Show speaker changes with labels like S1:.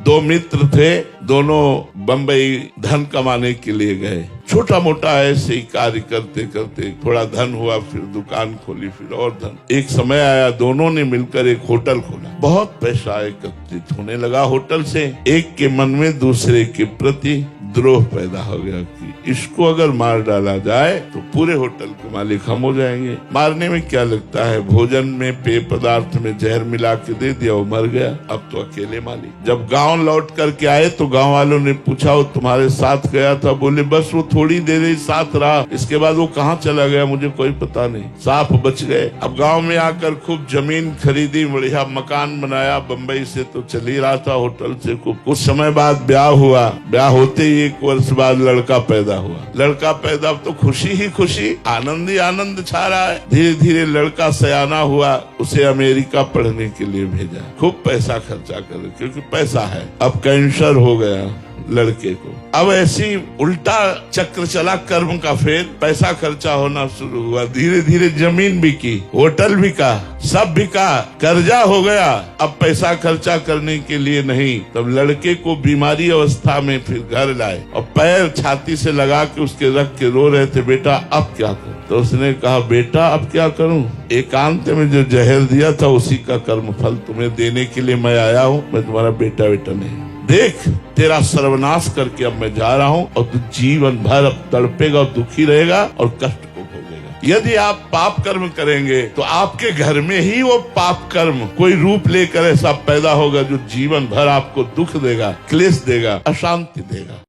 S1: दो मित्र थे, दोनों बम्बई धन कमाने के लिए गए। छोटा मोटा ऐसे ही कार्य करते करते थोड़ा धन हुआ, फिर दुकान खोली, फिर और धन। एक समय आया, दोनों ने मिलकर एक होटल खोला। बहुत पैसा एकत्रित होने लगा होटल से। एक के मन में दूसरे के प्रति द्रोह पैदा हो गया कि इसको अगर मार डाला जाए तो पूरे होटल के मालिक हम हो जाएंगे। मारने में क्या लगता है, भोजन में पेय पदार्थ में जहर मिला के दे दिया, वो मर गया। अब तो अकेले मालिक। जब गांव लौट करके आए तो गांव वालों ने पूछा, वो तुम्हारे साथ गया था? बोले बस वो थोड़ी देर ही साथ रहा, इसके बाद वो कहाँ चला गया मुझे कोई पता नहीं। साफ बच गए। अब गाँव में आकर खूब जमीन खरीदी, बढ़िया मकान बनाया। बम्बई से तो चल ही रहा था होटल से। कुछ समय बाद ब्याह हुआ। ब्याह होते ही 1 वर्ष बाद लड़का पैदा हुआ। लड़का पैदा तो खुशी ही खुशी, आनंद ही आनंद छा रहा है। धीरे धीरे लड़का सयाना हुआ, उसे अमेरिका पढ़ने के लिए भेजा। खूब पैसा खर्चा कर, क्योंकि पैसा है। अब कैंसर हो गया लड़के को। अब ऐसी उल्टा चक्र चला कर्म का। फिर पैसा खर्चा होना शुरू हुआ। धीरे धीरे जमीन बिकी, होटल बिका, सब बिका, कर्जा हो गया। अब पैसा खर्चा करने के लिए नहीं। तब लड़के को बीमारी अवस्था में फिर घर लाए और पैर छाती से लगा के उसके रख के रो रहे थे, बेटा अब क्या करूं? तो उसने कहा, बेटा अब क्या करूं? एकांत में जो जहर दिया था उसी का कर्म फल तुम्हें देने के लिए मैं आया हूं। मैं तुम्हारा बेटा नहीं। देख, तेरा सर्वनाश करके अब मैं जा रहा हूं और तू जीवन भर अब तड़पेगा और दुखी रहेगा और कष्ट को भोगेगा। यदि आप पाप कर्म करेंगे तो आपके घर में ही वो पाप कर्म कोई रूप लेकर ऐसा पैदा होगा जो जीवन भर आपको दुख देगा, क्लेश देगा, अशांति देगा।